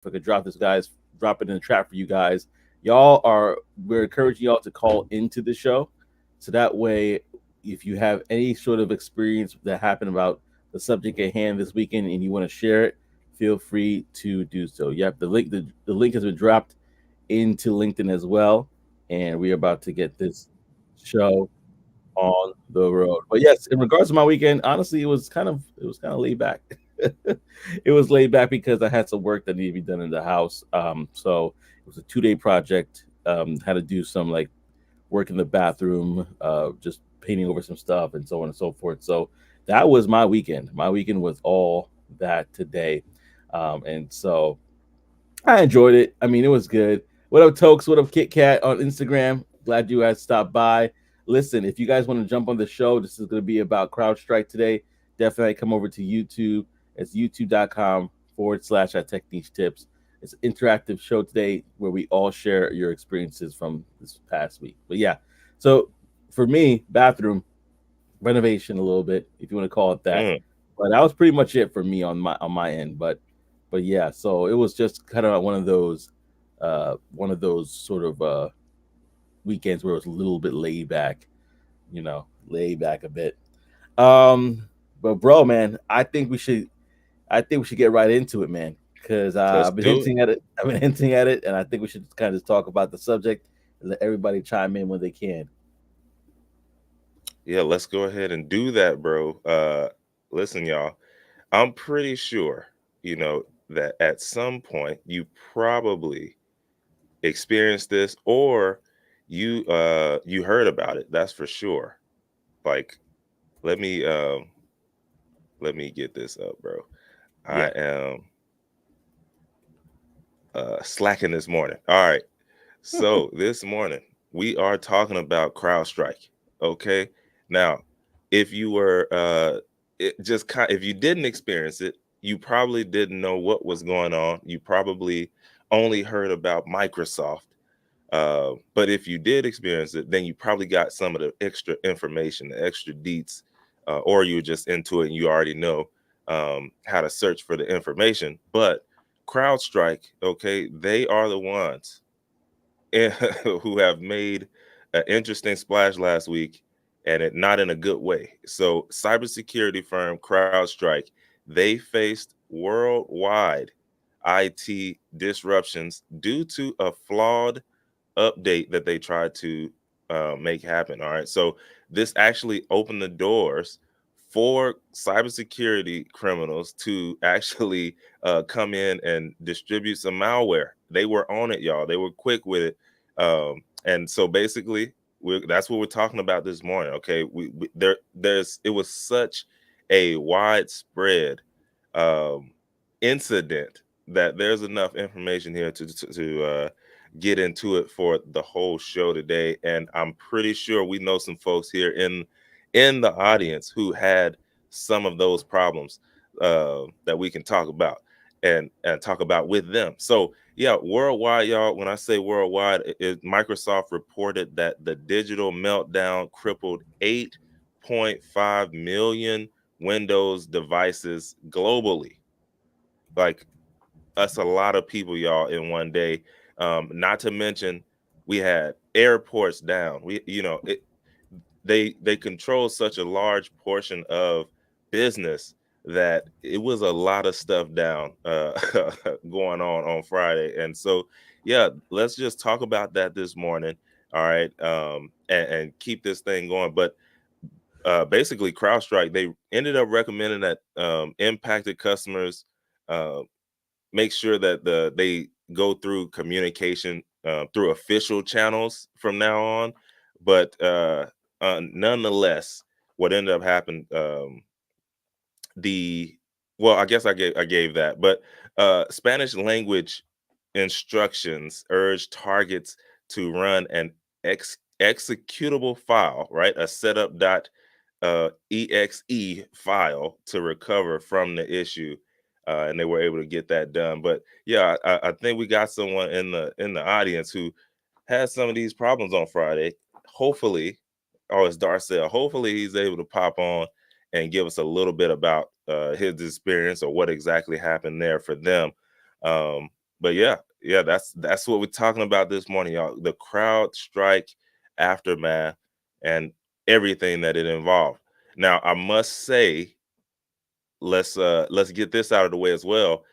if I could drop it in the chat for you guys. We're encouraging y'all to call into the show, so that way, if you have any sort of experience that happened about the subject at hand this weekend and you want to share it, feel free to do so. Yep, the link has been dropped into LinkedIn as well, and we're about to get this show on the road. But yes, in regards to my weekend, honestly, it was kind of laid back. It was laid back because I had some work that needed to be done in the house. So it was a 2 day project. Had to do some like work in the bathroom, just painting over some stuff and so on and so forth. So that was my weekend. My weekend was all that today. And so I enjoyed it. I mean, it was good. What up, Tokes? What up, Kit Kat on Instagram? Glad you guys stopped by. Listen, if you guys want to jump on the show, this is going to be about CrowdStrike today. Definitely come over to YouTube. It's youtube.com/I Tech Niche Tips. It's an interactive show today where we all share your experiences from this past week. But yeah, so for me, bathroom renovation a little bit, if you want to call it that. Mm. But that was pretty much it for me on my end. But yeah, so it was just kind of one of those sort of weekends where it was a little bit laid back, laid back a bit. Um, but bro, man, I think we should get right into it, man, because Let's I've been do it. hinting at it. I've been hinting at it, and I think we should kind of talk about the subject and let everybody chime in when they can. Yeah, let's go ahead and do that, bro. Listen, y'all, I'm pretty sure, that at some point you probably experienced this or you heard about it. That's for sure. Like, let me get this up, bro. I Yeah. am slacking this morning. All right. So this morning we are talking about CrowdStrike. Okay. Now, if you were if you didn't experience it, you probably didn't know what was going on. You probably only heard about Microsoft. But if you did experience it, then you probably got some of the extra information, the extra deets, or you were just into it and you already know how to search for the information. But CrowdStrike, okay, they are the ones who have made an interesting splash last week, and it not in a good way. So, cybersecurity firm CrowdStrike, they faced worldwide IT disruptions due to a flawed update that they tried to make happen. All right. So this actually opened the doors for cybersecurity criminals to actually come in and distribute some malware. They were on it, y'all. They were quick with it. And so basically, that's what we're talking about this morning. Okay. It was such a widespread um, incident that there's enough information here to get into it for the whole show today. And I'm pretty sure we know some folks here in the audience who had some of those problems that we can talk about and talk about with them. So yeah, worldwide, y'all. When I say worldwide, Microsoft reported that the digital meltdown crippled 8.5 million Windows devices globally. Like, that's a lot of people, y'all, in one day. Not to mention, we had airports down. They control such a large portion of business that it was a lot of stuff down going on Friday. And so, yeah, let's just talk about that this morning. All right, and keep this thing going. But basically, CrowdStrike, they ended up recommending that impacted customers uh, make sure that they go through communication through official channels from now on. But nonetheless, what ended up happening, the well, I guess I gave that, but Spanish language instructions urge targets to run an executable file, right? A setup dot exe file to recover from the issue, and they were able to get that done. But yeah, I think we got someone in the audience who had some of these problems on Friday. Hopefully, oh, it's Darcel. Hopefully, he's able to pop on and give us a little bit about his experience or what exactly happened there for them. Um, But yeah, that's what we're talking about this morning, y'all. The CrowdStrike aftermath and everything that it involved. Now, I must say, let's get this out of the way as well.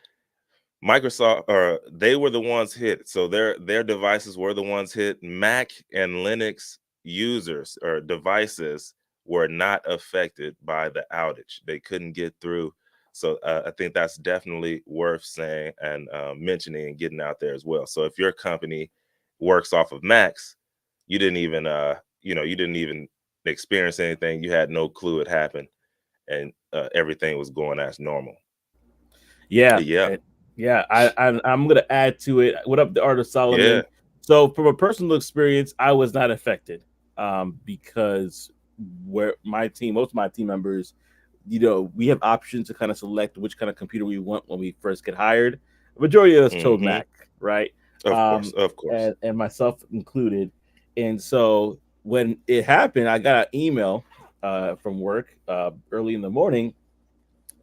Microsoft, or they were the ones hit, so their devices were the ones hit. Mac and Linux users or devices were not affected by the outage. They couldn't get through. So I think that's definitely worth saying and mentioning and getting out there as well. So if your company works off of Macs, you didn't even you didn't even experience anything. You had no clue it happened, and everything was going as normal. Yeah, Yeah, yeah. I'm gonna add to it. What up, the Art of yeah. Solomon? So, from a personal experience, I was not affected because where my team, most of my team members, we have options to kind of select which kind of computer we want when we first get hired. The majority of us chose Hmm. Mac, right? Of course, of course. And myself included. And so when it happened, I got an email from work early in the morning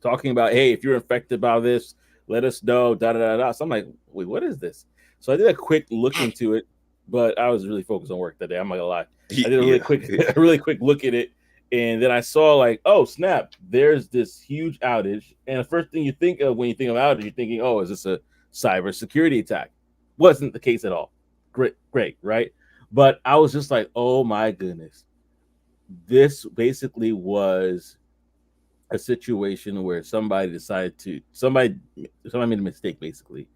talking about, hey, if you're infected by this, let us know. Da da da da. So I'm like, wait, what is this? So I did a quick look into it, but I was really focused on work that day. I'm not gonna lie. I did a really Yeah, quick, yeah. a really quick look at it, and then I saw like, oh snap, there's this huge outage. And the first thing you think of when you think of outage, you're thinking, oh, is this a cybersecurity attack? Wasn't the case at all. Great, right? But I was just like, oh my goodness, this basically was a situation where somebody made a mistake basically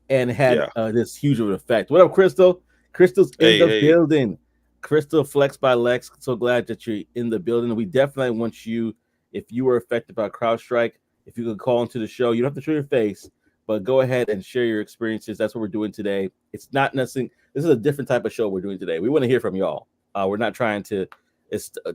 and had Yeah. this huge of an effect. What up, Crystal? Crystal's in Hey, the hey. building. Crystal Flex by Lex. So glad that you're in the building. We definitely want you, if you were affected by CrowdStrike, if you could call into the show. You don't have to show your face, but go ahead and share your experiences. That's what we're doing today. It's not necessarily, this is a different type of show we're doing today. We want to hear from y'all. We're not trying to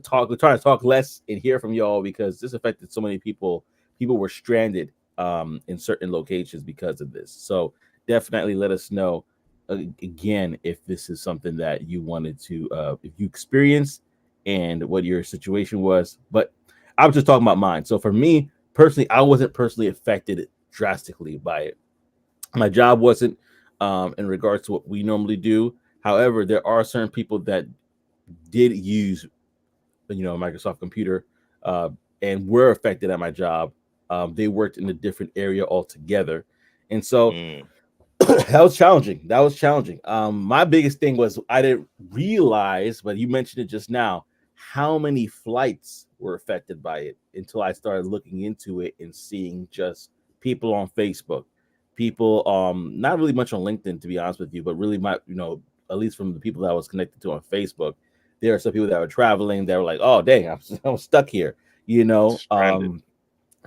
talk. We're trying to talk less and hear from y'all because this affected so many people. People were stranded in certain locations because of this. So definitely let us know again if this is something that you wanted to, if you experienced and what your situation was. But I was just talking about mine. So for me personally, I wasn't personally affected drastically by it. My job wasn't in regards to what we normally do. However, there are certain people that did use Microsoft Computer, uh, and were affected at my job. They worked in a different area altogether, and so Mm, that was challenging. That was challenging. My biggest thing was I didn't realize, but you mentioned it just now, how many flights were affected by it until I started looking into it and seeing just people on Facebook, people not really much on LinkedIn to be honest with you, but really my at least from the people that I was connected to on Facebook, there are some people that were traveling that were like, oh dang, I'm stuck here, you know. stranded.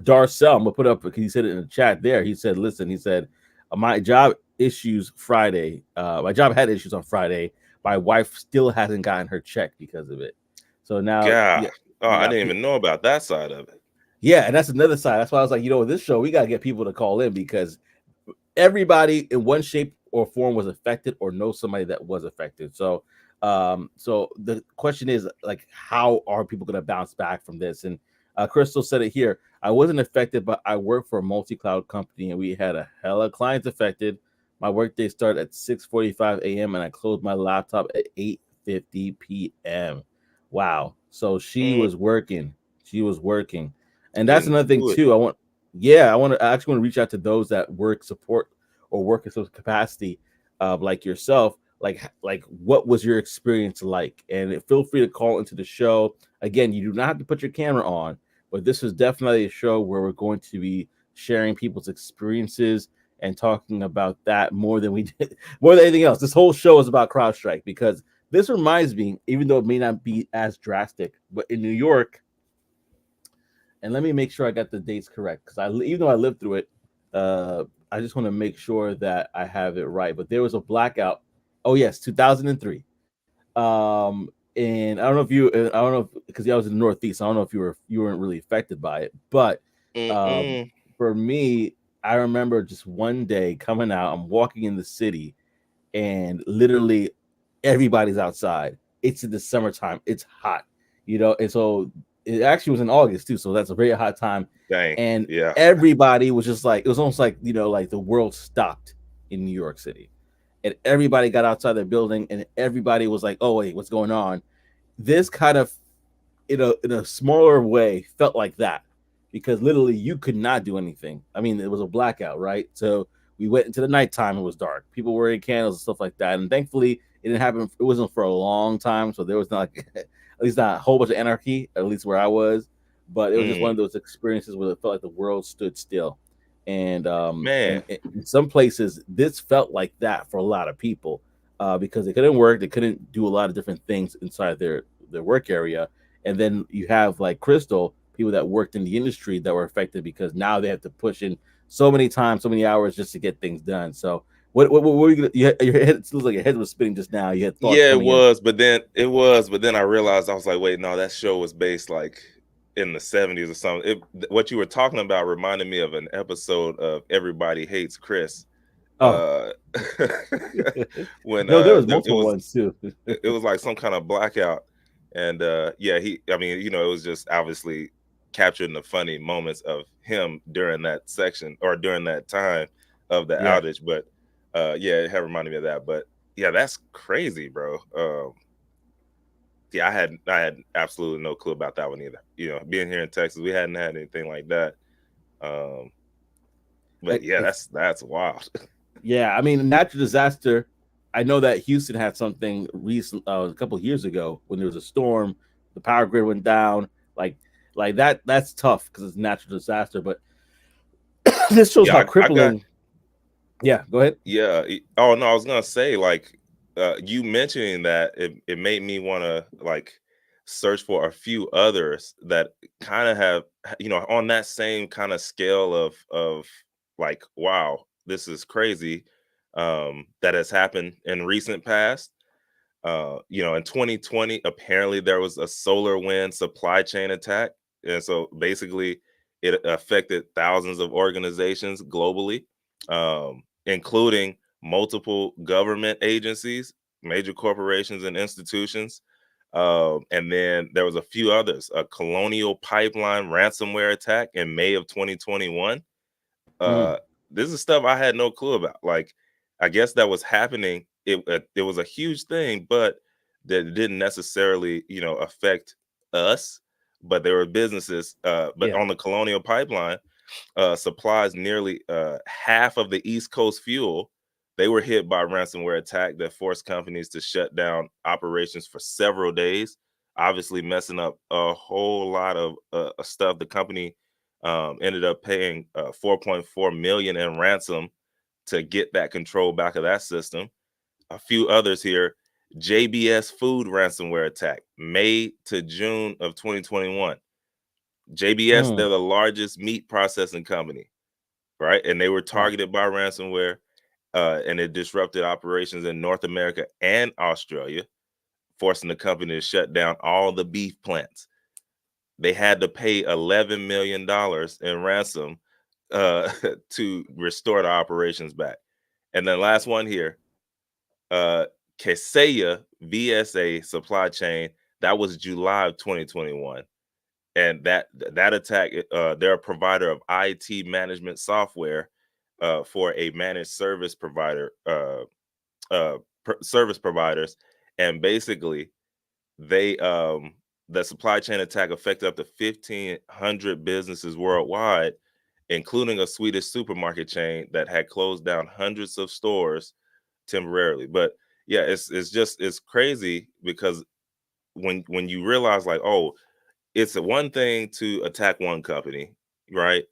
Darcel, I'm gonna put up because he said it in the chat there. He said, listen, he said, my job issues Friday. My job had issues on Friday. My wife still hasn't gotten her check because of it. So now, God. yeah, Oh, you I got didn't even know about that side of it. yeah, and that's another side. That's why I was like, this show, we gotta get people to call in because everybody in one shape or form was affected or know somebody that was affected. So the question is like, how are people going to bounce back from this? And Crystal said it here. I wasn't affected, but I work for a multi-cloud company, and we had a hella clients affected. My workday started at 6:45 a.m. and I closed my laptop at 8:50 p.m. Wow. So she Mm, was working. She was working, and that's getting another thing to it. too. I actually want to reach out to those that work support or work in some capacity, like yourself. Like, what was your experience like? And feel free to call into the show. Again, you do not have to put your camera on, but this is definitely a show where we're going to be sharing people's experiences and talking about that more than we did, more than anything else. This whole show is about CrowdStrike because this reminds me, even though it may not be as drastic, but in New York, and let me make sure I got the dates correct because even though I lived through it, uh, I just want to make sure that I have it right. But there was a blackout. Oh yes, 2003. And I don't know if because I was in the Northeast. I don't know if you weren't really affected by it, but um, Mm-mm. for me, I remember just one day coming out. I'm walking in the city, and literally everybody's outside. It's in the summertime. It's hot, and so it actually was in August too. So that's a very hot time, Dang. and Yeah. everybody was just like it was almost like like the world stopped. in New York City, and everybody got outside their building, and everybody was like, "Oh wait, what's going on?" This kind of in a smaller way felt like that because literally you could not do anything. I mean, it was a blackout, right? So we went into the nighttime. It was dark. People were in candles and stuff like that. And thankfully, it didn't happen. It wasn't for a long time, so there was not like, at least not a whole bunch of anarchy. At least where I was, but it was just one Mm, of those experiences where it felt like the world stood still. And man. in some places, this felt like that for a lot of people because they couldn't work. They couldn't do a lot of different things inside their work area, and then you have like Crystal, people that worked in the industry that were affected because now they have to push in so many times, so many hours just to get things done. So what were your head? It looks like your head was spinning just now. You had thoughts Yeah, coming in. but then I realized I was like, wait, no, that show was based like in the 70s or something. What you were talking about reminded me of an episode of Everybody Hates Chris. Oh Uh when no, there was it multiple was ones too. it was like some kind of blackout. And yeah, I mean, it was just obviously capturing the funny moments of him during that section or during that time of the Yeah, outage. But yeah, it had reminded me of that. But yeah, that's crazy, bro. Yeah, I had absolutely no clue about that one either. Being here in Texas, we hadn't had anything like that. Um, but yeah, It's that's wild. yeah. I mean, natural disaster. I know that Houston had something recent a couple of years ago when there was a storm, the power grid went down. Like like that. That's tough because it's a natural disaster. But this shows Yeah, how I got crippling. Yeah, go ahead. yeah. Oh no, I was gonna say like you mentioning that it made me want to like search for a few others that kind of have on that same kind of scale of like wow, this is crazy that has happened in recent past. In 2020, apparently there was a solar wind supply chain attack. And so basically it affected thousands of organizations globally, including multiple government agencies, major corporations and institutions. And then there was a few others, a colonial pipeline ransomware attack in May of 2021. Mm, uh this is stuff I had no clue about. Like, I guess that was happening. It was a huge thing, but that didn't necessarily, affect us. But there were businesses. But yeah. on the Colonial Pipeline, supplies nearly half of the East Coast fuel. They were hit by a ransomware attack that forced companies to shut down operations for several days, obviously messing up a whole lot of stuff. The company ended up paying 4.4 million in ransom to get that control back of that system. A few others here. JBS Food ransomware attack, May to June of 2021. JBS, Mm, they're the largest meat processing company, right? And they were wow. targeted by ransomware, and it disrupted operations in North America and Australia, forcing the company to shut down all the beef plants. They had to pay $11 million in ransom to restore the operations back. And then last one here, uh, Kaseya VSA supply chain. That was July of 2021. And that attack, they're a provider of IT management software for a managed service provider, service providers, and basically they the supply chain attack affected up to 1,500 businesses worldwide, including a Swedish supermarket chain that had closed down hundreds of stores temporarily. But yeah, it's crazy because when you realize like, oh, it's one thing to attack one company, right?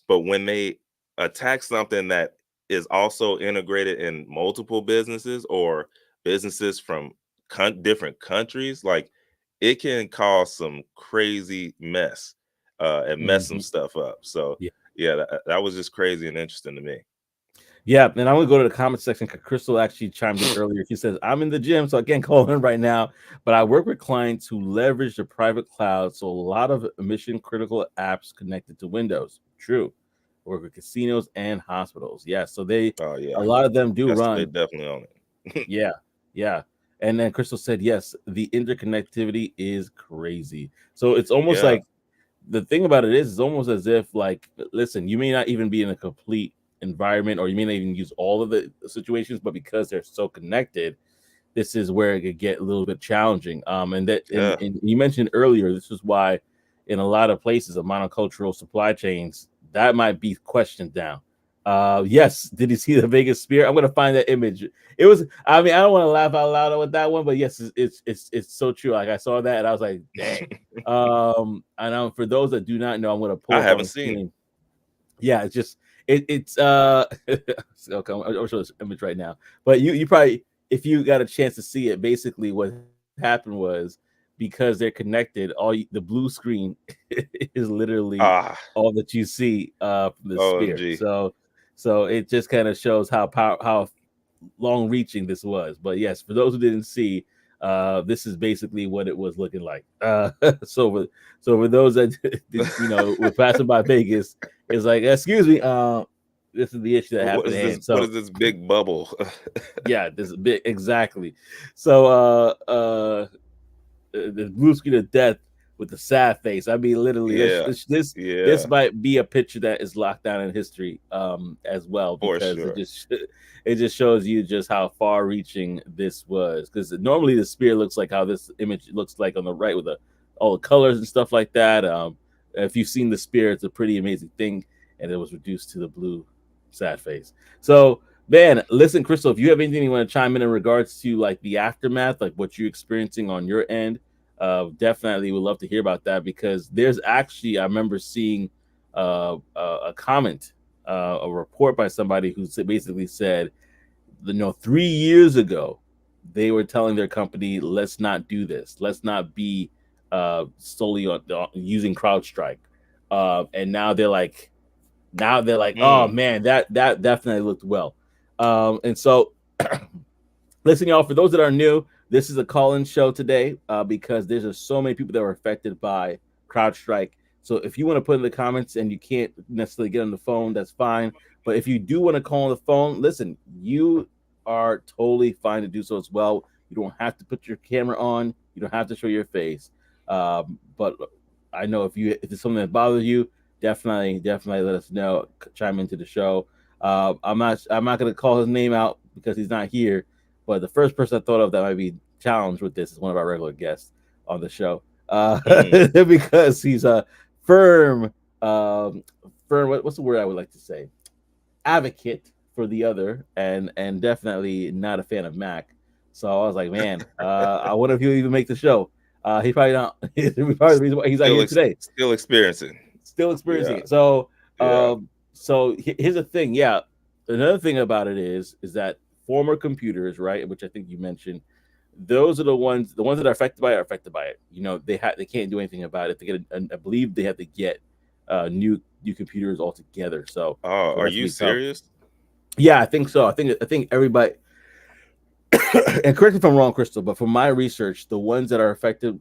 But when they attack something that is also integrated in multiple businesses or businesses from different countries, like it can cause some crazy mess and mess some Hmm. stuff up. So Yeah. yeah, that was just crazy and interesting to me. Yeah, and I'm gonna go to the comment section because Crystal actually chimed in earlier. She says, "I'm in the gym, so I can't call in right now, but I work with clients who leverage the private cloud, so a lot of mission critical apps connected to Windows." True. I work with casinos and hospitals. Yeah, so Oh a yeah, lot of them do they run. definitely own it. Yeah, yeah. And then Crystal said, "Yes, the interconnectivity is crazy." So it's almost Yeah. like the thing about it is, it's almost as if like, listen, you may not even be in a complete environment, or you may not even use all of the situations, but because they're so connected, this is where it could get a little bit challenging. Yeah. And you mentioned earlier, this is why in a lot of places of monocultural supply chains, that might be questioned now. Yes, did you see the Vegas spear? I'm gonna find that image. It was, I mean, I don't want to laugh out loud with that one, but yes, it's so true. Like I saw that and I was like, dang. And for those that do not know, I'm gonna pull I up on haven't the seen it. screen. Yeah, it's just it's okay, I'll show this image right now. But you probably, if you got a chance to see it, basically what happened was, because they're connected, the blue screen is literally Ah, all that you see from the spear. OMG. So it just kind of shows how long reaching this was. But yes, for those who didn't see, this is basically what it was looking like. So for those that were passing by Vegas, it's like, excuse me, this is the issue that What happened is at this? hand. What So is this big bubble? yeah, this is big, exactly. So the blue screen of death with the sad face. I mean, literally, Yeah. this Yeah, might be a picture that is locked down in history, as well, for because sure. it just shows you just how far reaching this was. Because normally the spear looks like how this image looks like on the right with all the colors and stuff like that. If you've seen the spear, it's a pretty amazing thing, and it was reduced to the blue sad face. So man, listen, Crystal, if you have anything you want to chime in regards to like the aftermath, like what you're experiencing on your end, definitely would love to hear about that, because there's actually, I remember seeing a comment, a report by somebody who basically said, 3 years ago, they were telling their company, let's not do this. Let's not be solely on using CrowdStrike. And now they're like, oh Mm. man, that definitely looked well. And so, listen, y'all, for those that are new, this is a call-in show today, because there's just so many people that were affected by CrowdStrike. So if you want to put in the comments and you can't necessarily get on the phone, that's fine. But if you do want to call on the phone, listen, you are totally fine to do so as well. You don't have to put your camera on. You don't have to show your face. But I know if it's something that bothers you, definitely let us know. Chime into the show. I'm not going to call his name out because he's not here. But the first person I thought of that might be challenged with this is one of our regular guests on the show, Mm. because he's a firm, what's the word I would like to say? Advocate for the other, and definitely not a fan of Mac. So I was like, man, I wonder if he'll even make the show. He probably not. He's probably the reason why he's not here today, Still experiencing. still experiencing Yeah. it. So, Yeah. here's the thing. Yeah, another thing about it is that former computers, right, which I think you mentioned, those are the ones that are affected by it are affected by it. They can't do anything about it. They get, I believe they have to get new computers altogether. So Oh, for are that to you be tough. serious? Yeah, I think so. I think everybody. And correct me if I'm wrong, Crystal, but from my research, the ones that are affected.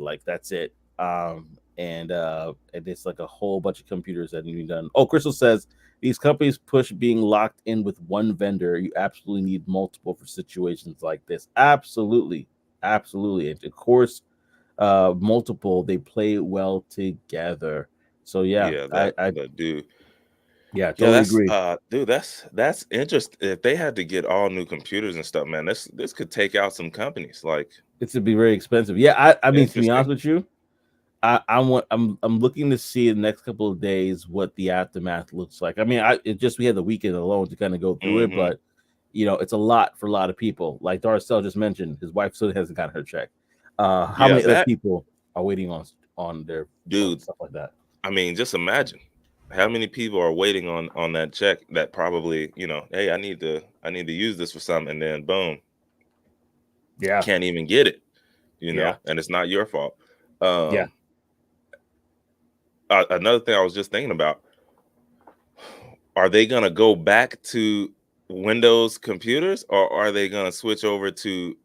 Like that's it. And it's like a whole bunch of computers that need to be done. Oh, Crystal says these companies push being locked in with one vendor. You absolutely need multiple for situations like this. Absolutely, absolutely. And of course, multiple, they play well together. So yeah, Yeah, I that dude. yeah, Yeah, totally agree. dude, that's interesting. If they had to get all new computers and stuff, man, this could take out some companies. Like, It's to be very expensive. Yeah, I mean, to be interesting. honest with you, I'm looking to see in the next couple of days what the aftermath looks like. I mean, we had the weekend alone to kind of go through it, Hmm. but it's a lot for a lot of people. Like Darcel just mentioned, his wife still hasn't gotten her check. How Yeah, many other that people are waiting on their dude. stuff like that? I mean, just imagine how many people are waiting on that check that probably, hey, I need to use this for something, and then boom, Yeah, can't even get it, yeah, and it's not your fault. yeah, Um, Another thing I was just thinking about, are they going to go back to Windows computers, or are they going to switch over to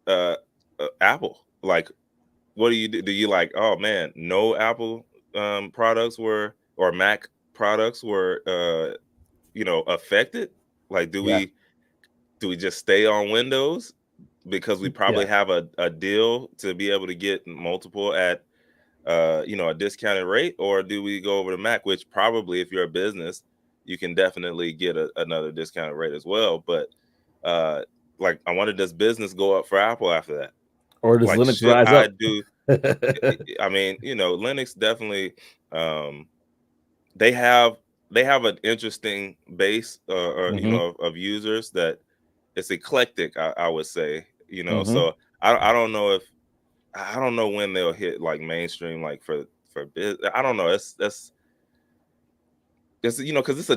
uh, Apple? Like, what do you do? Do you like, oh man, no Apple products were, or Mac products were, affected? Like, do yeah, we just stay on Windows because we probably yeah, have a deal to be able to get multiple at a discounted rate, or do we go over to Mac, which probably, if you're a business, you can definitely get another discounted rate as well. But like, I wonder, does business go up for Apple after that? Or does Like, Linux should rise I up? do? I mean, Linux definitely. Um, they have an interesting base, or Hmm. of users, that it's eclectic. I would say, Hmm. so I don't know if I don't know when they'll hit like mainstream, like for I don't know. It's because it's a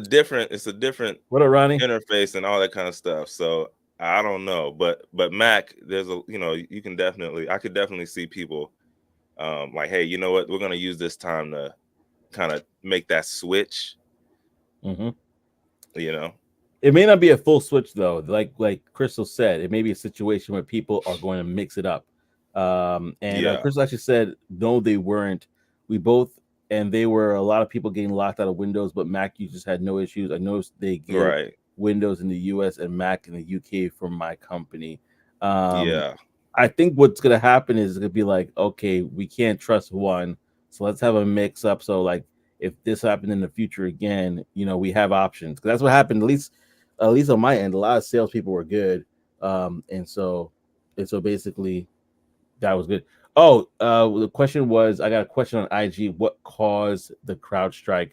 different What up, Ronnie? interface and all that kind of stuff. So I don't know, but Mac, there's you can definitely I could definitely see people like, hey, you know what, we're gonna use this time to kind of make that switch. Hmm. You know, It may not be a full switch though. Like Crystal said, it may be a situation where people are going to mix it up. And yeah, Crystal actually said no, they weren't. We both, and they were a lot of people getting locked out of Windows, but Mac users had no issues. I noticed they give right, Windows in the US and Mac in the UK from my company. Um, yeah, I think what's gonna happen is it's gonna be like, okay, we can't trust one, so let's have a mix up. So like, if this happened in the future again, we have options. 'Cause that's what happened. At least on my end, a lot of salespeople were good, and so basically that was good. Oh, the question was, I got a question on IG. What caused the CrowdStrike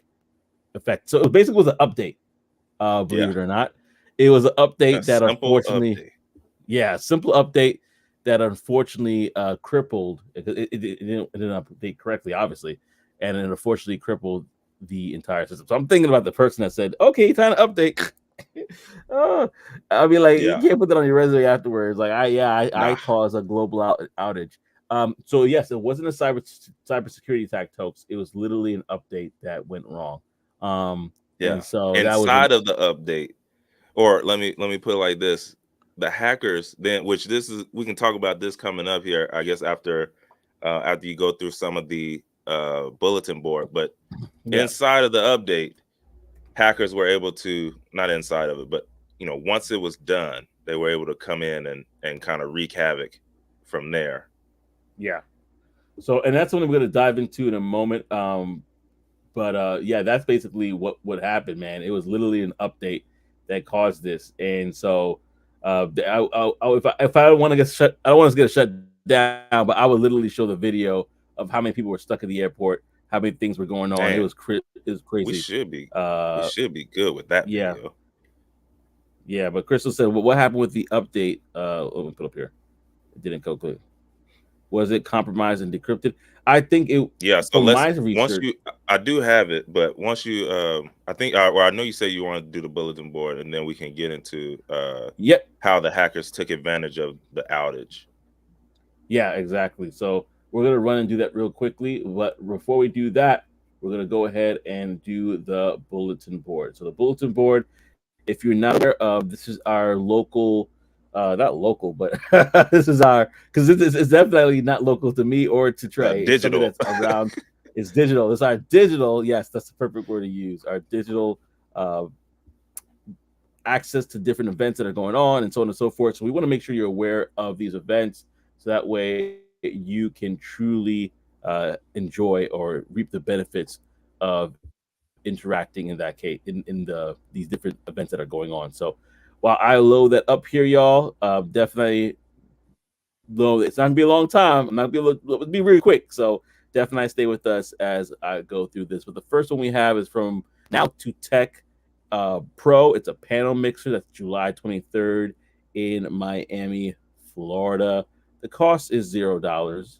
effect? So it basically was an update. Believe yeah. it or not, it was an A update that simple unfortunately, update. yeah, simple update that unfortunately crippled. It didn't update correctly, obviously, and it unfortunately crippled the entire system. So I'm thinking about the person that said, "Okay, time to update." uh, I mean, like, you Yeah, can't put that on your resume afterwards. Like, I nah, caused a global outage. So yes, it wasn't a cybersecurity attack, hoax. It was literally an update that went wrong. yeah. And so that was an Inside of the update, or let me put it like this: the hackers, then, which this is, we can talk about this coming up here, I guess, after you go through some of the bulletin board. But yeah. inside of the update, hackers were able to, not inside of it, but once it was done, they were able to come in and kind of wreak havoc from there. Yeah. So, and that's something we're going to dive into in a moment. But yeah, that's basically what happened, man. It was literally an update that caused this, and so if I want to get shut, I don't want to get shut down, but I would literally show the video of how many people were stuck at the airport, how many things were going on. It was Damn, it was crazy. we should be we Uh, should be good with that yeah, video. yeah. But Crystal said, well, what happened with the update? Let me put up here. It didn't go clear. Was it compromised and decrypted? I think it, Yeah, so from let's my once research. you I do have it, but once you I think well, I know you said you want to do the bulletin board, and then we can get into Yep. how the hackers took advantage of the outage. Yeah, exactly. So we're gonna run and do that real quickly. But before we do that, we're gonna go ahead and do the bulletin board. So the bulletin board, if you're not aware of, this is our local, not local, but this is our, because it's definitely not local to me or to Trey. It's something Digital. that's around. It's digital. It's our digital. Yes, that's the perfect word to use. Our digital uh, access to different events that are going on and so on and so forth. So we want to make sure you're aware of these events, so that way you can truly enjoy or reap the benefits of interacting in that case in these different events that are going on. So while I load that up here, y'all, definitely though it's not gonna be a long time. I'm not gonna be really quick. So definitely stay with us as I go through this. But the first one we have is from Now to Tech Pro. It's a panel mixer that's July 23rd in Miami, Florida. The cost is $0.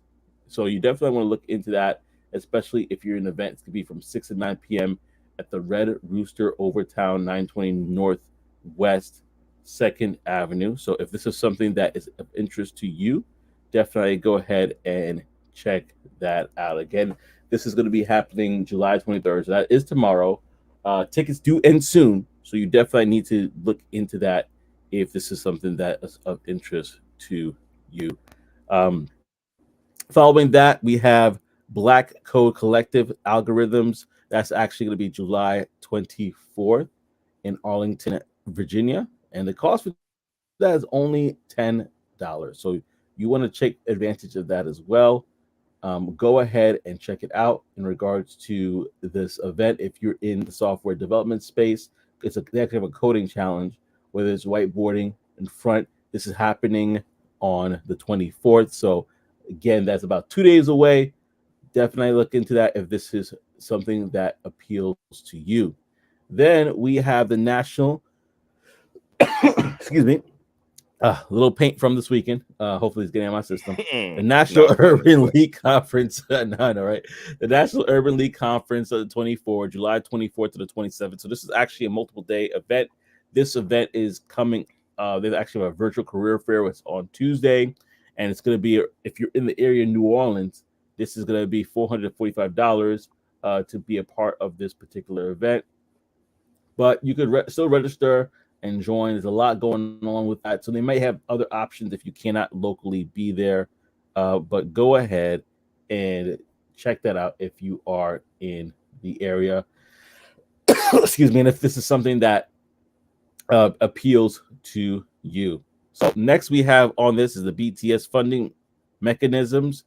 So you definitely want to look into that, especially if you're in an event. It's gonna be from 6 to 9 p.m. at the Red Rooster Overtown 920 Northwest 2nd Avenue. So if this is something that is of interest to you, definitely go ahead and check that out. Again, this is going to be happening July 23rd. So that is tomorrow. Tickets do end soon. So you definitely need to look into that if this is something that is of interest to you. Um, Following that, we have Black Code Collective Algorithms. That's actually going to be July 24th in Arlington, Virginia. And the cost for that is only $10. So you want to take advantage of that as well. Go ahead and check it out in regards to this event. If you're in the software development space, they actually have a coding challenge where there's whiteboarding in front. This is happening on the 24th. So again, that's about 2 days away. Definitely look into that if this is something that appeals to you. Then we have the national, excuse me, a little paint from this weekend. Hopefully, it's getting out of my system. The National No, Urban League Conference. No, no, right? The National Urban League Conference of the 24, July 24th to the 27th. So this is actually a multiple day event. This event is coming. There's actually a virtual career fair. It's on Tuesday, and it's going to be, if you're in the area of New Orleans, this is going to be $445 to be a part of this particular event. But you could still register and join. There's a lot going on with that. So they may have other options if you cannot locally be there. But go ahead and check that out if you are in the area. Excuse me. And if this is something that appeals to you. So next we have on this is the BTS funding mechanisms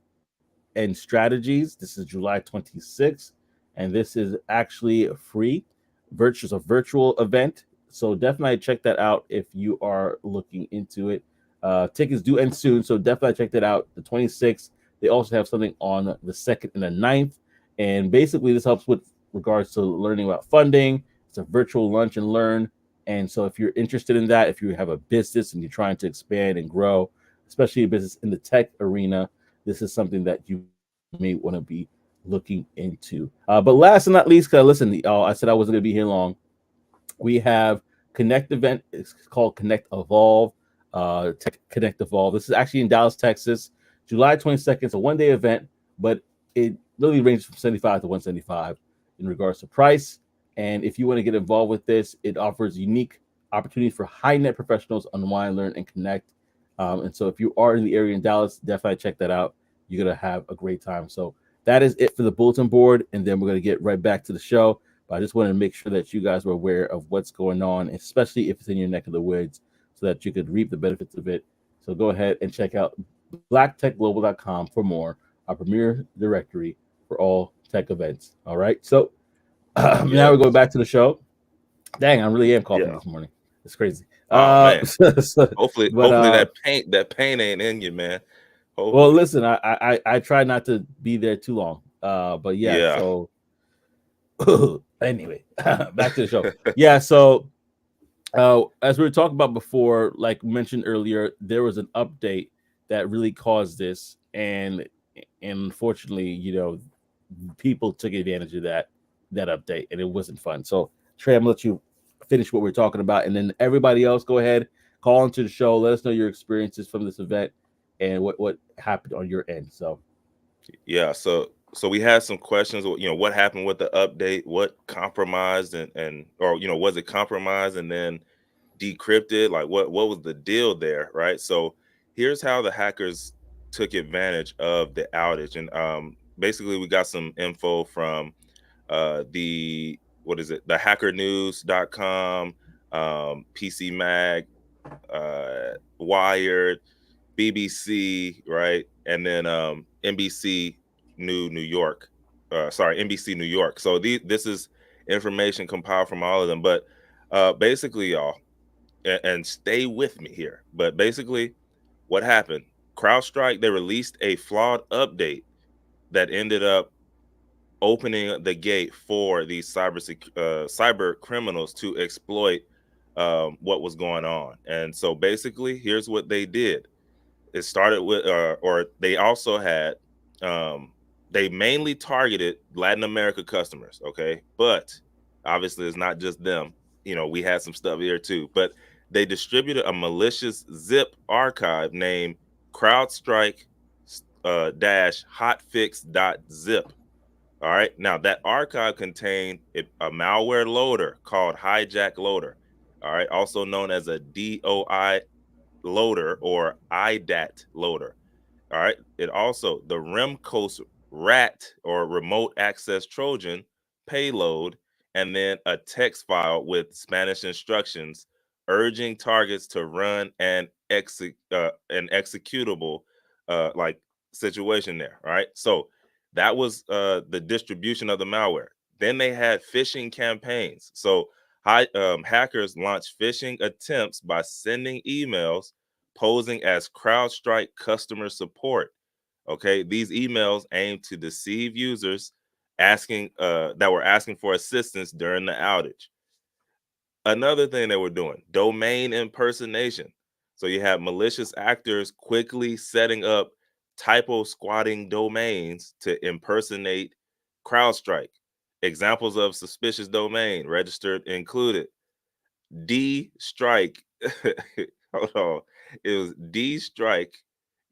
and strategies. This is July 26th, and this is actually free. It's a virtual event, so definitely check that out if you are looking into it. Tickets do end soon, so definitely check that out. The 26th. They also have something on the 2nd and the 9th, and basically this helps with regards to learning about funding. It's a virtual lunch and learn, and so if you're interested in that, if you have a business and you're trying to expand and grow, especially a business in the tech arena, this is something that you may want to be looking into. But last and not least, because listen, I said I wasn't going to be here long. We have Connect event. It's called Connect Evolve. Tech Connect Evolve. This is actually in Dallas, Texas, July 22nd. It's a 1 day event, but it literally ranges from 75 to 175 in regards to price. And if you want to get involved with this, it offers unique opportunities for high net professionals unwind, learn, and connect. And so if you are in the area in Dallas, definitely check that out. You're going to have a great time. So that is it for the bulletin board. And then we're going to get right back to the show. But I just wanted to make sure that you guys were aware of what's going on, especially if it's in your neck of the woods, so that you could reap the benefits of it. So go ahead and check out blacktechglobal.com for more, our premier directory for all tech events. All right. So now we're yes, going back to the show. Dang, I really am coughing yeah. this morning. It's crazy. Oh man. So, Hopefully, but that paint ain't in you, man. well, Hopefully, listen, I try not to be there too long. But yeah, yeah, so anyway, back to the show. Yeah, so as we were talking about before, like mentioned earlier, there was an update that really caused this, and unfortunately, people took advantage of that update, and it wasn't fun. So Trey, I'm gonna let you finish what we're talking about, and then everybody else, go ahead, call into the show, let us know your experiences from this event and what happened on your end. So yeah. So we had some questions. What happened with the update? What compromised and or was it compromised and then decrypted? Like what was the deal there, right? So here's how the hackers took advantage of the outage, and basically we got some info from the what is it, the hackernews.com, PC Mag, Wired, BBC, right? And then NBC New York. NBC New York. So this is information compiled from all of them. But basically, y'all, and stay with me here. But basically, what happened? CrowdStrike, they released a flawed update that ended up opening the gate for these cyber criminals to exploit what was going on. And so basically, here's what they did. It started with, or they also had, they mainly targeted Latin America customers. Okay, but obviously it's not just them. We had some stuff here too. But they distributed a malicious zip archive named CrowdStrike dash hotfix.zip. All right. Now that archive contained a malware loader called Hijack Loader. All right. Also known as a DOI loader or IDAT loader. All right. It also the Remcoast RAT or remote access Trojan payload, and then a text file with Spanish instructions urging targets to run an executable like situation there. All right. So that was the distribution of the malware. Then they had phishing campaigns. So hackers launched phishing attempts by sending emails posing as CrowdStrike customer support. Okay, these emails aim to deceive users asking that were asking for assistance during the outage. Another thing they were doing, domain impersonation. So you have malicious actors quickly setting up typo squatting domains to impersonate CrowdStrike. Examples of suspicious domain registered included D strike. Hold on. It was D strike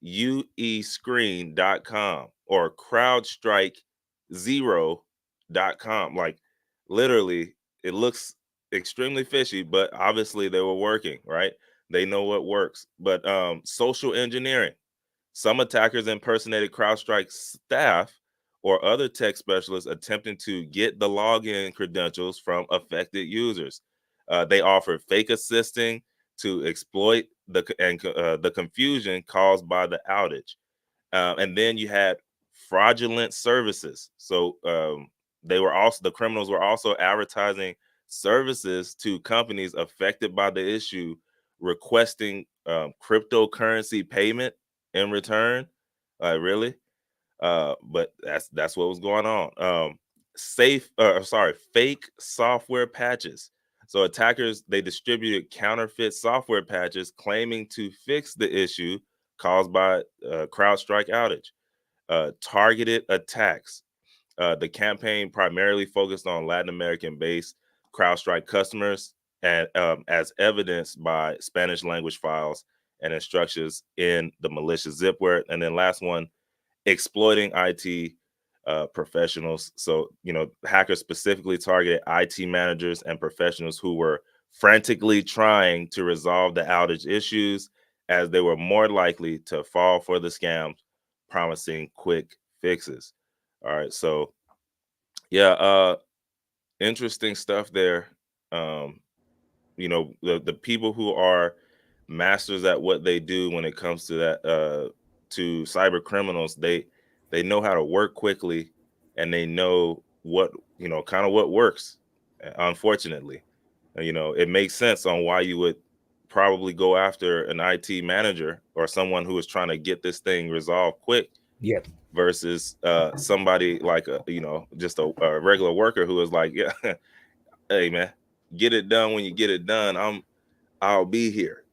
uescreen.com or CrowdStrike0.com. Like literally, it looks extremely fishy, but obviously they were working, right? They know what works. But social engineering. Some attackers impersonated CrowdStrike staff or other tech specialists attempting to get the login credentials from affected users. They offered fake assisting to exploit the confusion caused by the outage. And then you had fraudulent services. So the criminals were also advertising services to companies affected by the issue, requesting cryptocurrency payment in return. Really? But that's what was going on. Fake software patches. So attackers, they distributed counterfeit software patches claiming to fix the issue caused by CrowdStrike outage. Targeted attacks. The campaign primarily focused on Latin American-based CrowdStrike customers, and as evidenced by Spanish language files and instructions in the malicious zipware. And then last one, exploiting IT professionals. So, hackers specifically targeted IT managers and professionals who were frantically trying to resolve the outage issues, as they were more likely to fall for the scams promising quick fixes. All right. So, yeah, interesting stuff there. Um, the people who are masters at what they do when it comes to that to cyber criminals, they know how to work quickly, and they know what kind of what works. Unfortunately, it makes sense on why you would probably go after an IT manager or someone who is trying to get this thing resolved quick Yeah. versus somebody like just a regular worker who is like, yeah, hey man, get it done when you get it done. I'll be here,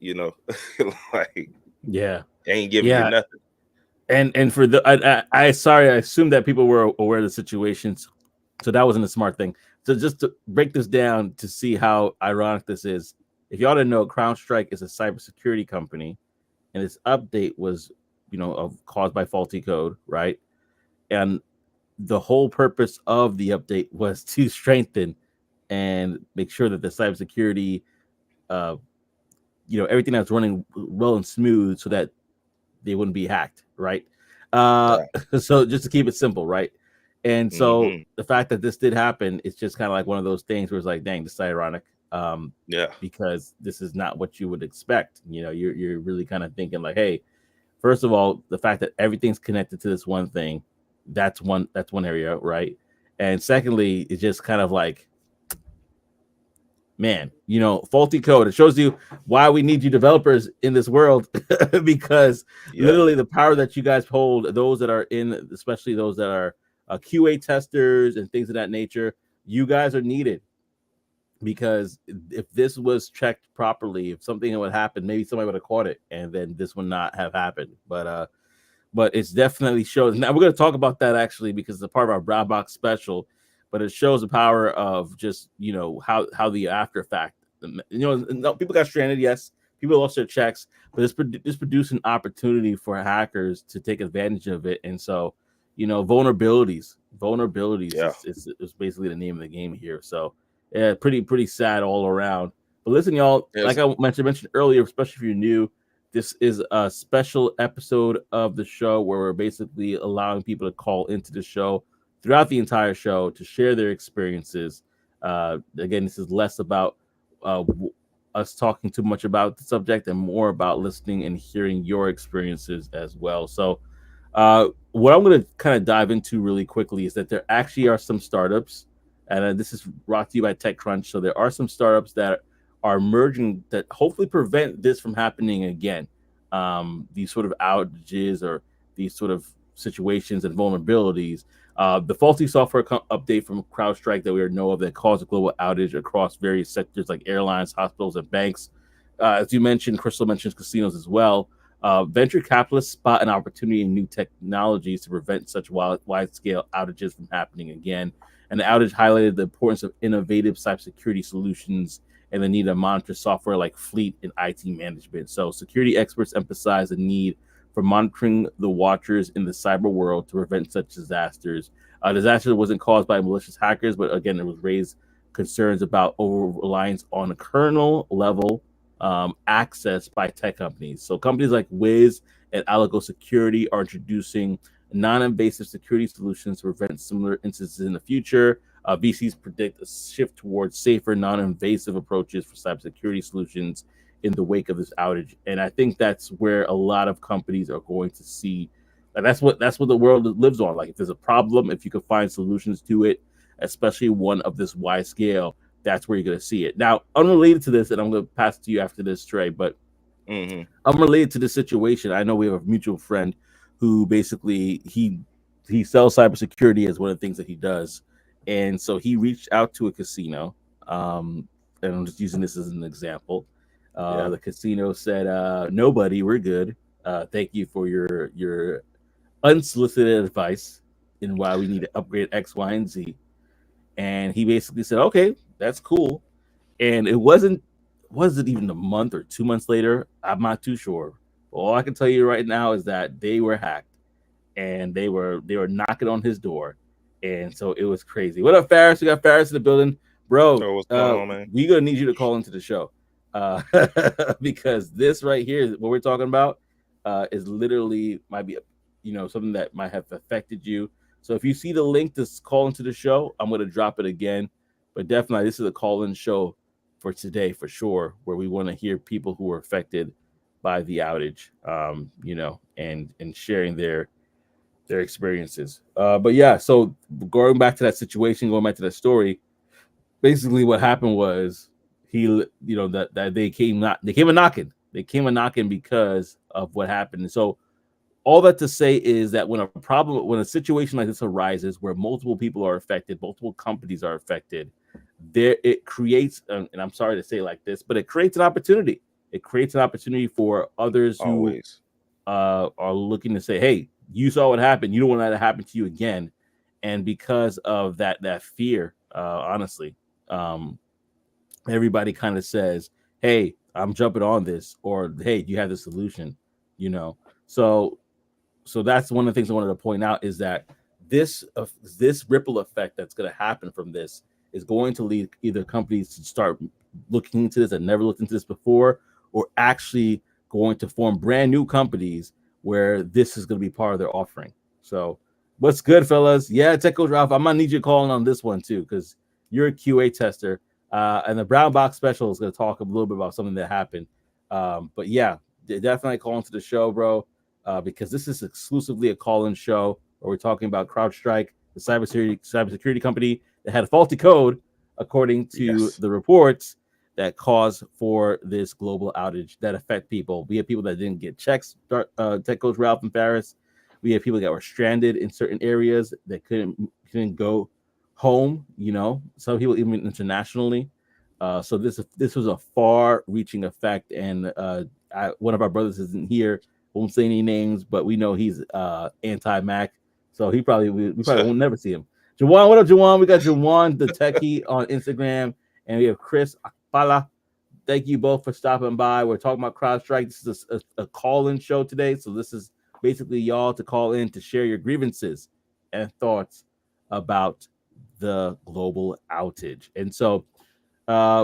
like Yeah. ain't giving you Yeah. nothing. And for the I sorry, I assumed that people were aware of the situations, so that wasn't a smart thing. So just to break this down to see how ironic this is, if y'all didn't know, CrowdStrike is a cybersecurity company, and its update was, caused by faulty code, right? And the whole purpose of the update was to strengthen and make sure that the cybersecurity, uh, everything that's running well and smooth, so that they wouldn't be hacked, right? Uh, Yeah. so just to keep it simple, right? And so Hmm. the fact that this did happen, it's just kind of like one of those things where it's like, dang, this is ironic, Yeah. because this is not what you would expect. You're really kind of thinking like, hey, first of all, the fact that everything's connected to this one thing, that's one area, right? And secondly, it's just kind of like, man, faulty code. It shows you why we need you developers in this world, because Yeah. literally the power that you guys hold, those that are in, especially those that are QA testers and things of that nature, you guys are needed, because if this was checked properly, if something would happen, maybe somebody would have caught it, and then this would not have happened. But it's definitely shows. Now we're going to talk about that actually, because it's a part of our Brown Box special. But it shows the power of just how the after fact. No, people got stranded. Yes, people lost their checks, but this produced an opportunity for hackers to take advantage of it. And so, vulnerabilities Yeah. is basically the name of the game here. So yeah, pretty sad all around. But listen, y'all, like Yes. I mentioned earlier, especially if you're new, this is a special episode of the show where we're basically allowing people to call into the show throughout the entire show to share their experiences. Again, this is less about us talking too much about the subject and more about listening and hearing your experiences as well. So, What I'm going to kind of dive into really quickly is that there actually are some startups, and this is brought to you by TechCrunch. So there are some startups that are emerging that hopefully prevent this from happening again. These sort of outages or these sort of situations and vulnerabilities. The faulty software update from CrowdStrike that we know of that caused a global outage across various sectors like airlines, hospitals, and banks. As you mentioned, Crystal mentions casinos as well. Venture capitalists spot an opportunity in new technologies to prevent such wide-scale outages from happening again. And the outage highlighted the importance of innovative cybersecurity solutions and the need to monitor software like fleet and IT management. So, security experts emphasize the need for monitoring the watchers in the cyber world to prevent such disasters. Disaster wasn't caused by malicious hackers, but again, it was raised concerns about over reliance on a kernel level access by tech companies. So companies like Wiz and Algo Security are introducing non-invasive security solutions to prevent similar instances in the future. VCs predict a shift towards safer, non-invasive approaches for cybersecurity solutions in the wake of this outage. And I think that's where a lot of companies are going to see. And that's what the world lives on. Like if there's a problem, if you can find solutions to it, especially one of this wide scale, that's where you're going to see it. Now, unrelated to this, and I'm going to pass it to you after this, Trey, but unrelated to this situation, I know we have a mutual friend who basically he sells cybersecurity as one of the things that he does, and so he reached out to a casino, and I'm just using this as an example. The casino said, "Nobody, we're good. Thank you for your unsolicited advice in why we need to upgrade X, Y, and Z." And he basically said, "Okay, that's cool." And it wasn't was it even a month or 2 months later? I'm not too sure. All I can tell you right now is that they were hacked and they were knocking on his door, and so it was crazy. What up, Ferris? We got Ferris in the building, bro. Oh, what's going on, man? We gonna need you to call into the show uh, because this right here, what we're talking about, is literally might be something that might have affected you. So if you see the link to call into the show, I'm gonna drop it again. But definitely, this is a call-in show for today for sure, where we want to hear people who were affected by the outage, and sharing their experiences. But yeah, so going back to that situation, going back to that story, basically what happened was that they came a knocking. They came a knocking because of what happened. And so all that to say is that when a situation like this arises where multiple people are affected, multiple companies are affected, there it creates and I'm sorry to say it like this, but it creates an opportunity. It creates an opportunity for others who Always. are looking to say, "Hey, you saw what happened. You don't want that to happen to you again." And because of that fear, honestly, um, everybody kind of says, "Hey, I'm jumping on this," or "Hey, do you have the solution?" You know. So that's one of the things I wanted to point out is that this ripple effect that's going to happen from this is going to lead either companies to start looking into this that never looked into this before, or actually going to form brand new companies where this is going to be part of their offering. So, what's good, fellas? Yeah, Tech Coach Ralph, I'm gonna need you calling on this one too because you're a QA tester, and the Brown Box Special is going to talk a little bit about something that happened. But yeah, definitely call into the show, bro, because this is exclusively a call-in show where we're talking about CrowdStrike, the cybersecurity company that had a faulty code, according to Yes. the reports, that caused for this global outage that affect people. We have people that didn't get checks. Tech Coach Ralph and Paris. We have people that were stranded in certain areas that couldn't go home. Some people even internationally. So this was a far-reaching effect, and one of our brothers isn't here. Won't say any names, but we know he's anti-Mac, so we probably won't never see him. Jawan, what up, Jawan? We got Jawan the techie on Instagram, and we have Chris Akpala. Thank you both for stopping by. We're talking about CrowdStrike. This is a call-in show today, so this is basically y'all to call in to share your grievances and thoughts about the global outage. And so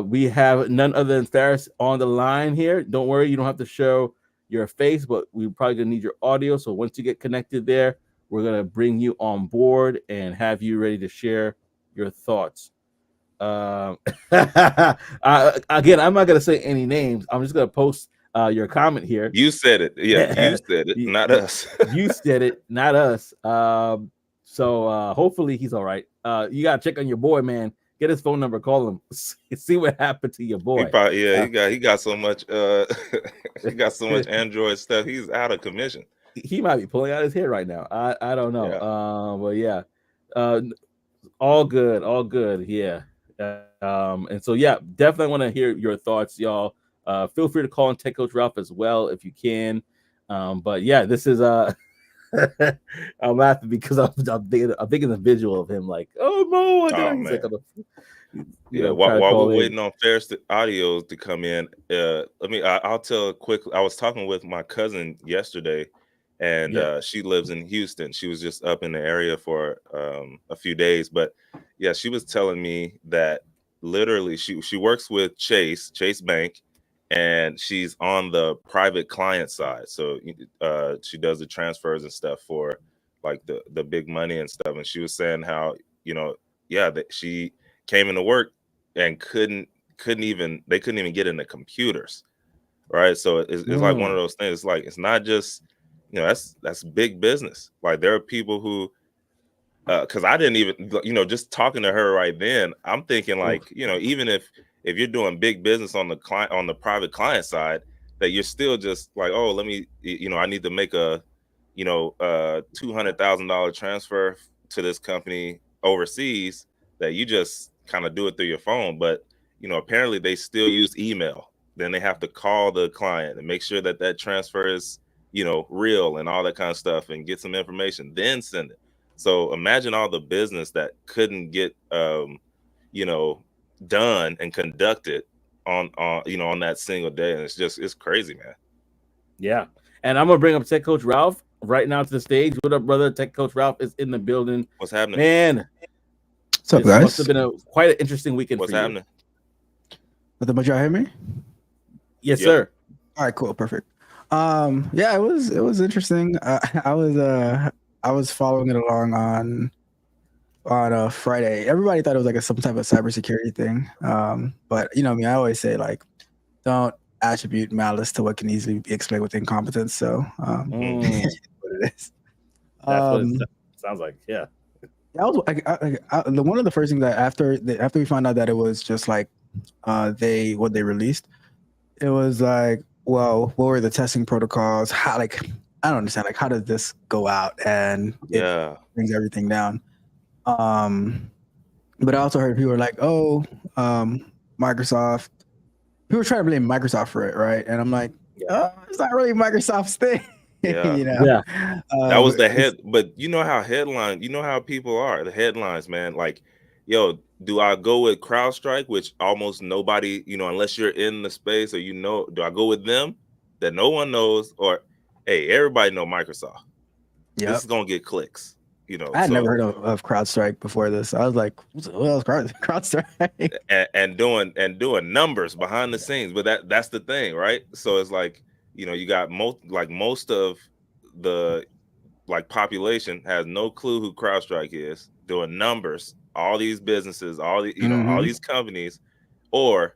we have none other than Ferris on the line here. Don't worry, you don't have to show your face, but we're probably gonna need your audio. So once you get connected there, we're gonna bring you on board and have you ready to share your thoughts. Again, I'm not gonna say any names. I'm just gonna post your comment here. You said it. Yeah, you said it, not us. You said it, not us. So hopefully he's all right. You gotta check on your boy, man. Get his phone number, call him, see what happened to your boy. He probably, he got so much he got so much Android stuff. He's out of commission. He might be pulling out his hair right now. I don't know. Yeah. But yeah, all good. Yeah. And so yeah, definitely want to hear your thoughts, y'all. Feel free to call on Tech Coach Ralph as well if you can. But yeah, this is I'm laughing because I'm thinking the visual of him like, oh no, man. While we're waiting on Ferris audio to come in, I'll tell quick. I was talking with my cousin yesterday, and she lives in Houston. She was just up in the area for a few days, but yeah, she was telling me that literally she works with Chase Bank, and she's on the private client side. So she does the transfers and stuff for like the big money and stuff. And she was saying how that she came into work and couldn't even get in the computers, right? So it's like one of those things. It's like, it's not just that's big business. Like there are people who because I didn't even just talking to her right then, I'm thinking like even if you're doing big business on the private client side, that you're still just like, oh, let me I need to make a $200,000 transfer to this company overseas, that you just kind of do it through your phone. But apparently they still use email. Then they have to call the client and make sure that transfer is real and all that kind of stuff, and get some information, then send it. So imagine all the business that couldn't get done and conducted on that single day. And it's crazy, man. Yeah. And I'm gonna bring up Tech Coach Ralph right now to the stage. What up, brother? Tech Coach Ralph is in the building. What's happening, man? What's up, guys? Must have been quite an interesting weekend. What's for happening? You. But y'all hear me? Yes, sir. All right, cool, perfect. Yeah, it was interesting. I was following it along on Friday. Everybody thought it was like some type of cybersecurity thing. But I always say, like, don't attribute malice to what can easily be explained with incompetence. So what it is. That's what it sounds like. Yeah. I was one of the first things that after we found out that it was just like what they released, it was like, well, what were the testing protocols? How, like, I don't understand, like, how does this go out and it brings everything down? But I also heard people were like, oh, Microsoft. People were trying to blame Microsoft for it, right? And I'm like, it's not really Microsoft's thing. That was the head. But how headlines, how people are, the headlines, man. Like, yo, do I go with CrowdStrike, which almost nobody, unless you're in the space, or do I go with them that no one knows, or hey, everybody know Microsoft? This is gonna get clicks. I had never heard of CrowdStrike before this. I was like, what else CrowdStrike? and doing numbers behind the scenes. But that's the thing, right? So it's like, you got most of the population has no clue who CrowdStrike is, doing numbers, all these businesses, all the all these companies, or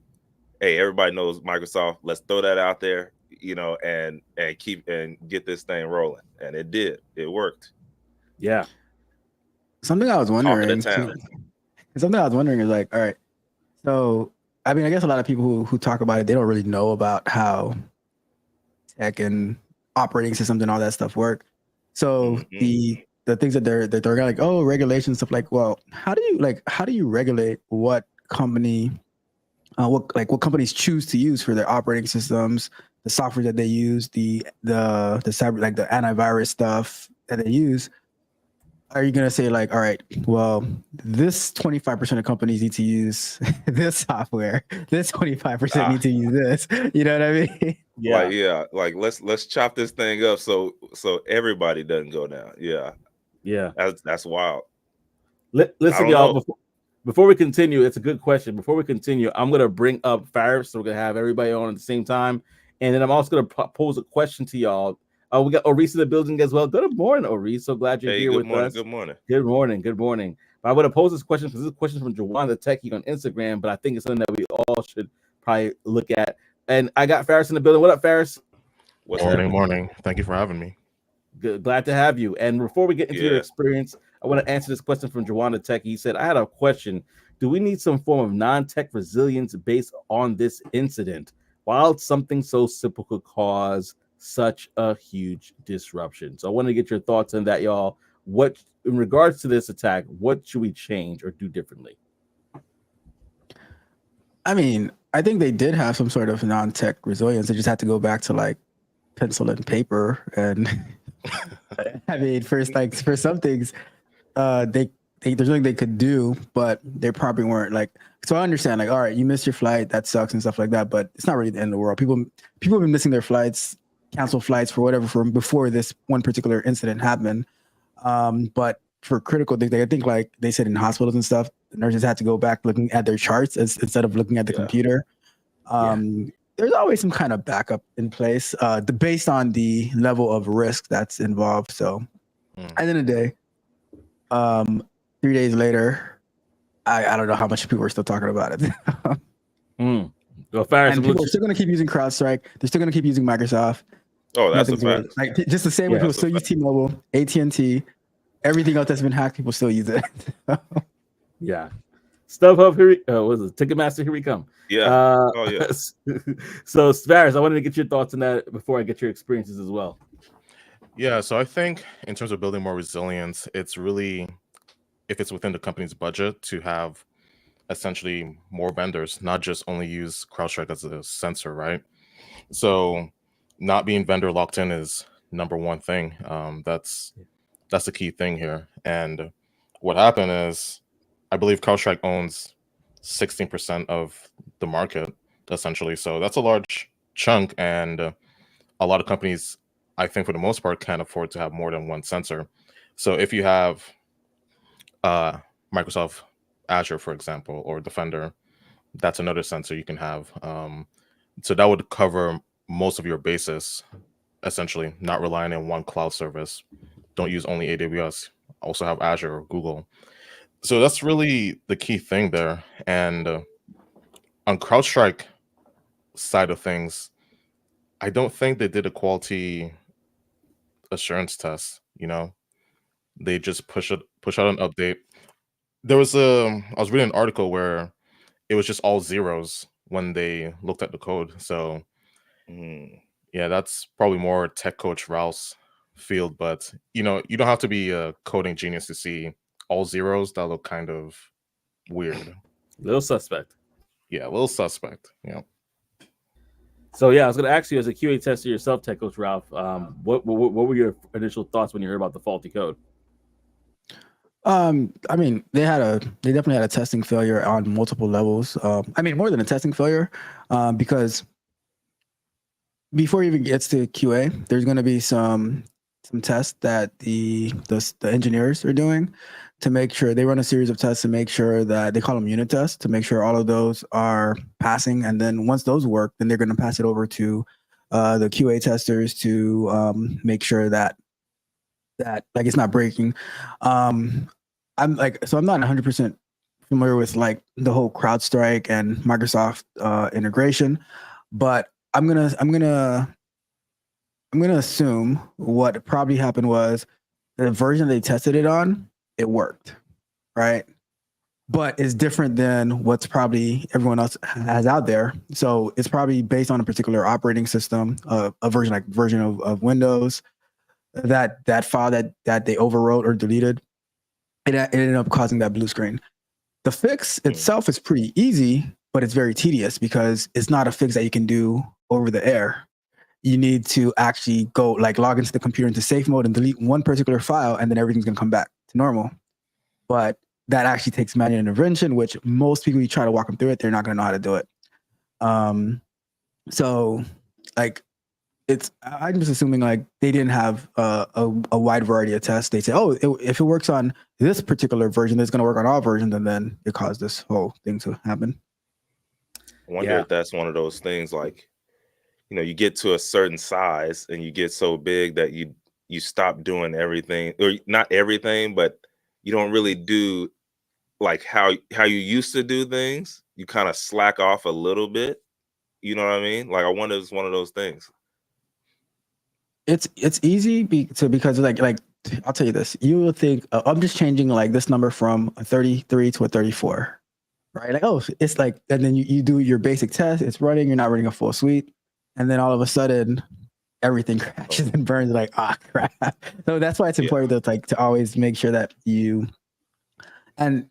hey, everybody knows Microsoft, let's throw that out there, and get this thing rolling. And it did. It worked. Yeah. Something I was wondering is like, all right, so I mean, I guess a lot of people who talk about it, they don't really know about how tech and operating systems and all that stuff work. So the things that they're like, oh, regulation stuff, like, well, how do you regulate what company what companies choose to use for their operating systems, the software that they use, the cyber, like the antivirus stuff that they use? Are you going to say, like, all right, well, this 25% of companies need to use this software, this 25% need to use this? You know what I mean? Yeah. Like let's chop this thing up so everybody doesn't go down. Yeah. That's wild. Listen, y'all, before we continue, it's a good question. Before we continue, I'm going to bring up Faris, so we're going to have everybody on at the same time. And then I'm also going to pose a question to y'all. We got Oris in the building as well. Good morning, Oris. So glad you're here with us. Good morning. Good morning. But I would have posed this question because this is a question from Jawan the Techie on Instagram, but I think it's something that we all should probably look at. And I got Ferris in the building. What up, Ferris? Morning. Thank you for having me. Good, glad to have you. And before we get into your experience, I want to answer this question from Jawana Tech. He said, I had a question. Do we need some form of non-tech resilience based on this incident? While something so simple could cause such a huge disruption. So I want to get your thoughts on that, y'all. What, in regards to this attack, what should we change or do differently? I mean, I think they did have some sort of non-tech resilience. They just had to go back to like pencil and paper. And I mean, for some things, there's nothing they could do, but they probably weren't like. So I understand, like, all right, you missed your flight, that sucks and stuff like that, but it's not really the end of the world. People have been missing their flights, cancel flights for whatever from before this one particular incident happened. But for critical things, I think like they said in hospitals and stuff, the nurses had to go back looking at their charts instead of looking at the computer. There's always some kind of backup in place, based on the level of risk that's involved. So at the end of the day, 3 days later, I don't know how much people are still talking about it. Well, Ferris, and people are still going to keep using CrowdStrike. They're still going to keep using Microsoft. Oh, that's a fact. Like just the same way people still use T-Mobile, AT&T, everything else that's been hacked, people still use it. Yeah. StubHub, what is it? Ticketmaster, here we come. Yeah. So, Ferris, I wanted to get your thoughts on that before I get your experiences as well. Yeah, so I think in terms of building more resilience, it's really, if it's within the company's budget, to have essentially more vendors, not just only use CrowdStrike as a sensor, right? So not being vendor locked in is number one thing. That's the key thing here. And what happened is, I believe CrowdStrike owns 16% of the market, essentially. So that's a large chunk, and a lot of companies, I think for the most part, can't afford to have more than one sensor. So if you have Microsoft Azure, for example, or Defender, that's another sensor you can have. So that would cover most of your bases, essentially, not relying on one cloud service. Don't use only AWS. Also have Azure or Google. So that's really the key thing there. And on CrowdStrike side of things, I don't think they did a quality assurance test. They just push out an update. There was I was reading an article where it was just all zeros when they looked at the code. So yeah, that's probably more tech coach Ralph's field. But you don't have to be a coding genius to see all zeros. That look kind of weird. Little suspect. Yeah, a little suspect. Yeah. So yeah, I was going to ask you, as a QA tester yourself, Tech Coach Ralph, what were your initial thoughts when you heard about the faulty code? I mean, they definitely had a testing failure on multiple levels. I mean, more than a testing failure, because before it even gets to QA, there's going to be some tests that the engineers are doing to make sure. They run a series of tests to make sure that, they call them unit tests, to make sure all of those are passing. And then once those work, then they're going to pass it over to the QA testers to make sure that like it's not breaking. I'm not 100% familiar with like the whole CrowdStrike and Microsoft integration, but I'm gonna assume what probably happened was the version they tested it on, it worked, right? But it's different than what's probably everyone else has out there. So it's probably based on a particular operating system, a version of Windows. That file that they overwrote or deleted, it ended up causing that blue screen. The fix itself is pretty easy, but it's very tedious because it's not a fix that you can do over the air. You need to actually go log into the computer into safe mode and delete one particular file, and then everything's gonna come back to normal. But that actually takes manual intervention, which most people, you try to walk them through it, they're not gonna know how to do it. So I'm just assuming they didn't have a wide variety of tests. They say, if it works on this particular version, it's going to work on all versions, and then it caused this whole thing to happen. I wonder if that's one of those things you get to a certain size and you get so big that you stop doing everything, or not everything, but you don't really do how you used to do things. You kind of slack off a little bit, You know what I mean? Like, I wonder if it's one of those things. It's easy because like I'll tell you this. You will think I'm just changing like this number from a 33 to a 34, right? Like, oh, it's like, and then you do your basic test. It's running. You're not running a full suite, and then all of a sudden, everything crashes and burns. Like, crap. So that's why it's important to always make sure that you, and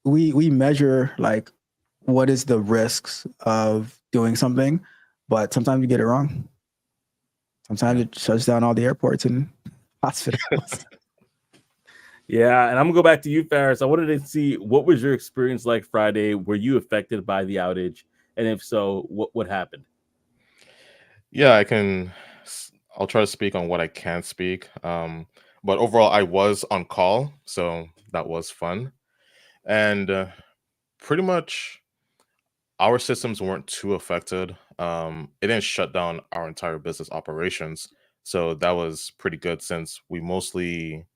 we measure like what is the risks of doing something, but sometimes you get it wrong. Sometimes it shuts down all the airports and hospitals. Yeah, and I'm gonna go back to you, Faris. I wanted to see, what was your experience like Friday? Were you affected by the outage? And if so, what happened? Yeah, I'll try to speak on what I can speak. But overall, I was on call, so that was fun. And pretty much our systems weren't too affected. It didn't shut down our entire business operations. So that was pretty good since we mostly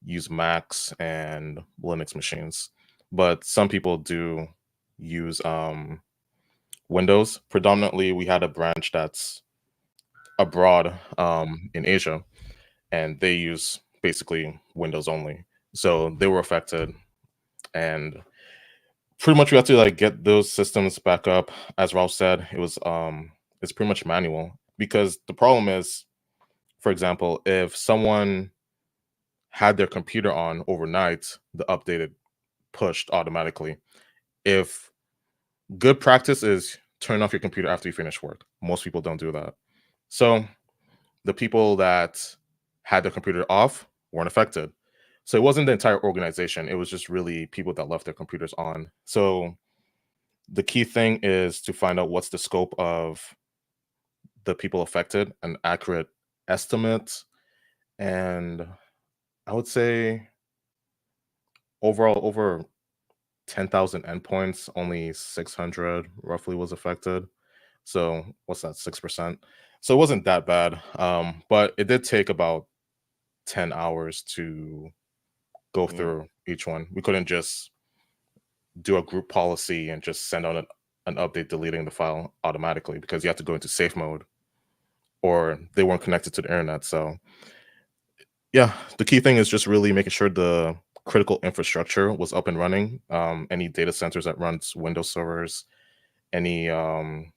use Macs and Linux machines. But some people do use Windows. Predominantly, we had a branch that's abroad in Asia, and they use basically Windows only. So they were affected. And pretty much we have to like get those systems back up. As Ralph said, it's pretty much manual, because the problem is, for example, if someone had their computer on overnight, the update pushed automatically. If good practice is turn off your computer after you finish work, most people don't do that. So the people that had their computer off weren't affected. So it wasn't the entire organization. It was just really people that left their computers on. So the key thing is to find out what's the scope of the people affected, an accurate estimate. And I would say overall, over 10,000 endpoints, only 600 roughly was affected. So what's that, 6%? So it wasn't that bad. But it did take about 10 hours to go through each one. We couldn't just do a group policy and just send out an update deleting the file automatically, because you have to go into safe mode, or they weren't connected to the internet. So yeah, the key thing is just really making sure the critical infrastructure was up and running. Any data centers that runs Windows servers, anything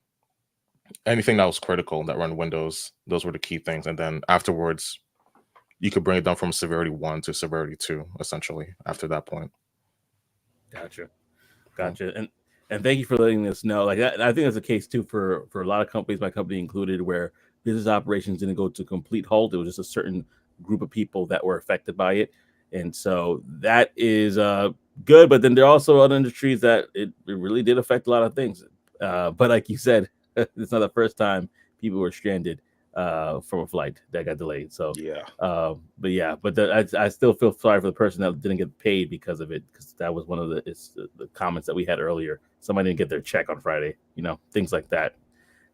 that was critical that run Windows, those were the key things. And then afterwards, you could bring it down from severity 1 to severity 2, essentially, after that point. Gotcha. And thank you for letting us know. Like, I think that's the case too for a lot of companies, my company included, where business operations didn't go to complete halt. It was just a certain group of people that were affected by it. And so that is good. But then there are also other industries that it really did affect a lot of things. But like you said, it's not the first time people were stranded from a flight that got delayed. So I still feel sorry for the person that didn't get paid because of it, because that was one of the comments that we had earlier. Somebody didn't get their check on Friday. Things like that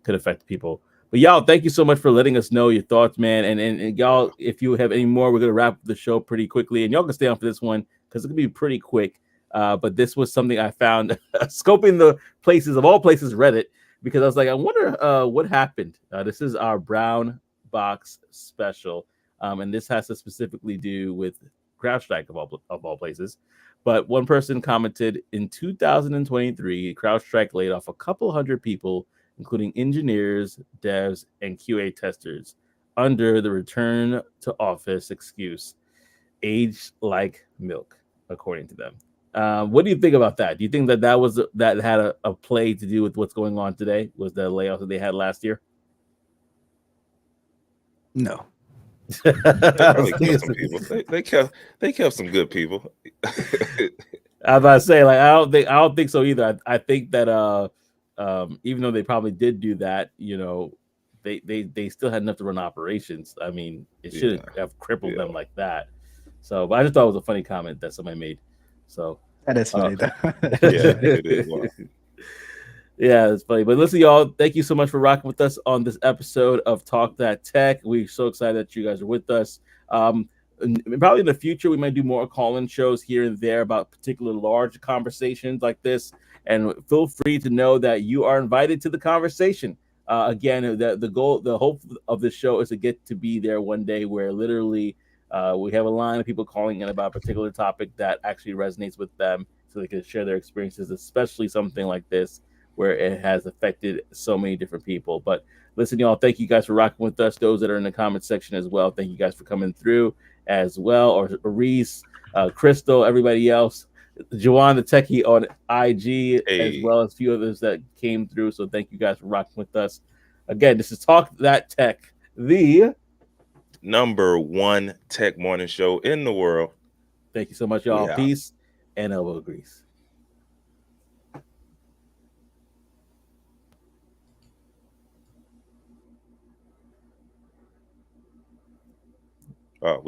could affect people. But y'all, thank you so much for letting us know your thoughts, man. And y'all, if you have any more, we're gonna wrap the show pretty quickly, and y'all can stay on for this one because it's gonna be pretty quick. But this was something I found scoping the places of all places, Reddit, because I was like, I wonder what happened. This is our brown box special, and this has to specifically do with CrowdStrike of all places. But one person commented, in 2023, CrowdStrike laid off a couple hundred people, including engineers, devs, and QA testers, under the return to office excuse, aged like milk, according to them. What do you think about that? Do you think that had a play to do with what's going on today? Was the layoffs that they had last year? No. They probably killed some people. They kept some good people. I was about to say, like, I don't think so either. I think that even though they probably did do that, they still had enough to run operations. I mean, it shouldn't have crippled them like that. So, but I just thought it was a funny comment that somebody made. So that is funny. It is. Wow. Yeah, it's funny. But listen, y'all, thank you so much for rocking with us on this episode of Talk That Tech. We're so excited that you guys are with us. probably in the future we might do more call-in shows here and there about particular large conversations like this. And feel free to know that you are invited to the conversation. Again, the goal, the hope of this show is to get to be there one day where literally we have a line of people calling in about a particular topic that actually resonates with them, so they can share their experiences, especially something like this where it has affected so many different people. But listen, y'all, thank you guys for rocking with us. Those that are in the comment section as well, thank you guys for coming through as well. Or Reese, Crystal, everybody else. Jawan the Techie on IG, as well as a few others that came through. So thank you guys for rocking with us. Again, this is Talk That Tech, the #1 tech morning show in the world. Thank you so much, y'all. Peace and elbow grease. Oh,